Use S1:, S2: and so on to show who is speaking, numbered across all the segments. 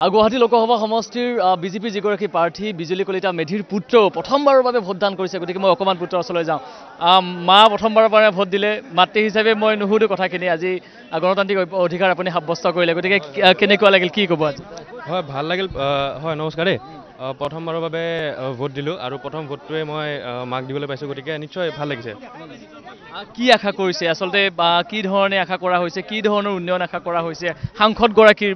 S1: গুৱাহাটী লোকসভা সমষ্টিৰ বিজেপি যিগৰাকী প্ৰাৰ্থী বিজুলী কলিতা মেধিৰ পুত্ৰ প্ৰথমবাৰৰ বাবে ভোটদান কৰিছে গতিকে মই অকণমান পুত্ৰৰ ওচৰলৈ যাওঁ মা প্ৰথমবাৰৰ বাবে ভোট দিলে মাতৃ হিচাপে মই নুসুধো কথাখিনি আজি গণতান্ত্ৰিক অধিকাৰ আপুনি সাব্যস্ত কৰিলে গতিকে কেনেকুৱা লাগিল কি ক'ব আজি
S2: হয় ভাল লাগিল হয় নমস্কাৰ দেই প্ৰথমবাৰৰ বাবে ভোট দিলোঁ আৰু প্ৰথম ভোটটোৱে মই মাক দিবলৈ পাইছোঁ গতিকে নিশ্চয় ভাল লাগিছে
S1: কি আশা কৰিছে আচলতে কি ধৰণে আশা কৰা হৈছে কি ধৰণৰ উন্নয়ন আশা কৰা হৈছে সাংসদগৰাকীৰ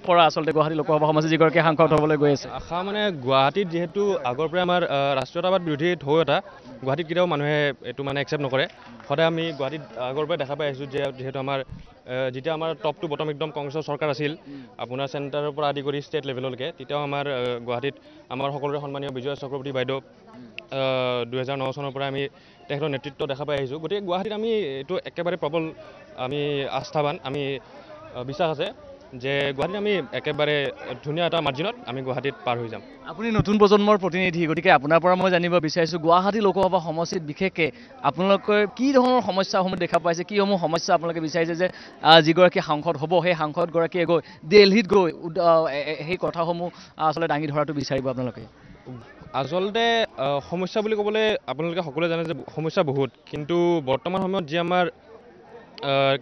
S1: পৰা আচলতে গুৱাহাটী লোকসভা সমষ্টি যিগৰাকী সাংসদ হ'বলৈ গৈ আছে
S2: আশা মানে গুৱাহাটীত যিহেতু আগৰ পৰাই আমাৰ ৰাষ্ট্ৰীয়তাবাদ বিৰোধী ঢৌ এটা গুৱাহাটীত কেতিয়াও মানুহে এইটো মানে একচেপ্ট নকৰে সদায় আমি গুৱাহাটীত আগৰ পৰাই দেখা পাই আহিছোঁ যে যিহেতু আমাৰ যেতিয়া আমাৰ টপ টু বটম একদম কংগ্ৰেছৰ চৰকাৰ আছিল আপোনাৰ চেণ্টাৰৰ পৰা আদি কৰি ষ্টেট লেভেললৈকে তেতিয়াও আমাৰ গুৱাহাটীত আমাৰ সকলোৰে সন্মানীয় বিজয়া চক্ৰৱৰ্তী বাইদেউ 2009 চনৰ পৰা আমি তেখেতৰ নেতৃত্ব দেখা পাই আহিছোঁ গতিকে গুৱাহাটীত আমি এইটো একেবাৰে প্ৰবল আমি আস্থাৱান আমি বিশ্বাস আছে যে গুৱাহাটীত আমি একেবাৰে ধুনীয়া এটা মাৰ্জিনত আমি গুৱাহাটীত পাৰ হৈ যাম
S1: আপুনি নতুন প্ৰজন্মৰ প্ৰতিনিধি গতিকে আপোনাৰ পৰা মই জানিব বিচাৰিছোঁ গুৱাহাটী লোকসভা সমষ্টিত বিশেষকৈ আপোনালোকে কি ধৰণৰ সমস্যাসমূহ দেখা পাইছে কিসমূহ সমস্যা আপোনালোকে বিচাৰিছে যে যিগৰাকী সাংসদ হ'ব সেই সাংসদগৰাকীয়ে গৈ দিল্লীত গৈ সেই কথাসমূহ আচলতে দাঙি ধৰাটো বিচাৰিব আপোনালোকে
S2: আচলতে সমস্যা বুলি ক'বলৈ আপোনালোকে সকলোৱে জানে যে সমস্যা বহুত কিন্তু বৰ্তমান সময়ত যি আমাৰ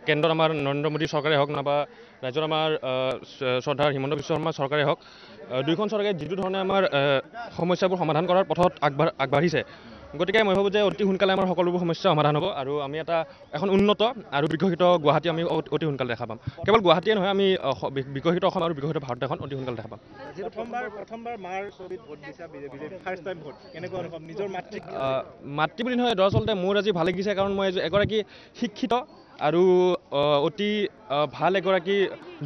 S2: কেন্দ্ৰত আমাৰ নৰেন্দ্ৰ মোদী চৰকাৰে হওক নাইবা ৰাজ্যত আমাৰ শ্ৰদ্ধাৰ হিমন্ত বিশ্ব শৰ্মা চৰকাৰে হওক দুয়োখন চৰকাৰে যিটো ধৰণে আমাৰ সমস্যাবোৰ সমাধান কৰাৰ পথত আগবাঢ়িছে গতিকে মই ভাবোঁ যে অতি সোনকালে আমাৰ সকলোবোৰ সমস্যা সমাধান হ'ব আৰু আমি এখন উন্নত আৰু বিকশিত গুৱাহাটী আমি অতি সোনকালে দেখা পাম কেৱল গুৱাহাটীয়ে নহয় আমি বিকশিত অসম আৰু বিকশিত ভাৰত এখন অতি সোনকালে দেখা পাম মাতৃ বুলি নহয় দৰাচলতে মোৰ আজি ভাল লাগিছে কাৰণ মই এগৰাকী শিক্ষিত আৰু অতি ভাল এগৰাকী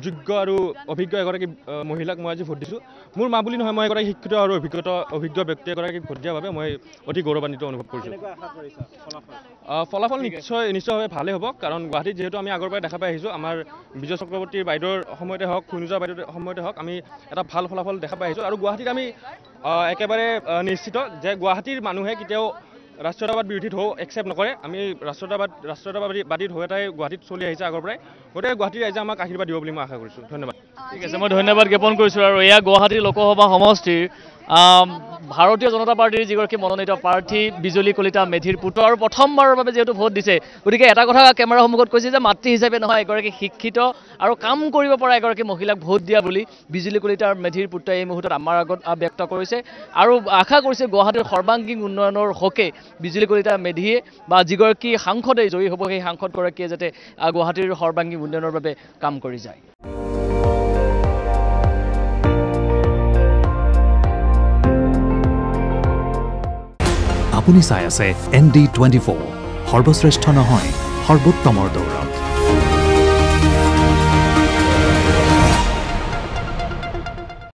S2: যোগ্য আৰু অভিজ্ঞ এগৰাকী মহিলাক মই আজি ভোট দিছোঁ মোৰ মা বুলি নহয় মই এগৰাকী শিক্ষিত আৰু অভিজ্ঞ ব্যক্তি এগৰাকীক ভোট দিয়াৰ বাবে মই অতি গৌৰৱান্বিত অনুভৱ কৰিছোঁ ফলাফল নিশ্চয়ভাৱে ভালেই হ'ব কাৰণ গুৱাহাটীত যিহেতু আমি আগৰ পৰাই দেখা পাই আহিছোঁ আমাৰ বিজয় চক্ৰৱৰ্তীৰ বাইদেউৰ সময়তে হওক খুনুজা বাইদেউৰ সময়তে হওক আমি এটা ভাল ফলাফল দেখা পাই আহিছোঁ আৰু গুৱাহাটীত আমি একেবাৰে নিশ্চিত যে গুৱাহাটীৰ মানুহে কেতিয়াও ৰাষ্ট্ৰীয়তাবাদ বিৰোধী ঢৌ একচেপ্ট নকৰে আমি ৰাষ্ট্ৰীয়তাবাদী ঢৌ এটাই গুৱাহাটীত চলি আহিছে আগৰ পৰাই গতিকে গুৱাহাটীৰ ৰাইজে আমাক আশীৰ্বাদ দিব বুলি মই আশা কৰিছোঁ ধন্যবাদ
S1: ঠিক আছে মই ধন্যবাদ জ্ঞাপন কৰিছোঁ আৰু এয়া গুৱাহাটী লোকসভা সমষ্টিৰ ভাৰতীয় জনতা পাৰ্টীৰ যিগৰাকী মনোনীত প্ৰাৰ্থী বিজুলী কলিতা মেধিৰ পুত্ৰ আৰু প্ৰথমবাৰৰ বাবে যিহেতু ভোট দিছে গতিকে এটা কথা কেমেৰাৰ সন্মুখত কৈছে যে মাতৃ হিচাপে নহয় এগৰাকী শিক্ষিত আৰু কাম কৰিব পৰা এগৰাকী মহিলাক ভোট দিয়া বুলি বিজুলী কলিতা মেধিৰ পুত্ৰই এই মুহূৰ্তত আমাৰ আগত ব্যক্ত কৰিছে আৰু আশা কৰিছে গুৱাহাটীৰ সৰ্বাংগীন উন্নয়নৰ হকে বিজুলী কলিতা মেধিয়ে বা যিগৰাকী সাংসদে জয়ী হ'ব সেই সাংসদগৰাকীয়ে যাতে গুৱাহাটীৰ সৰ্বাংগীন উন্নয়নৰ বাবে কাম কৰি যায়
S3: আপুনি চাই আছে ND24 সৰ্বশ্ৰেষ্ঠ নহয় সৰ্বোত্তমৰ দৌৰত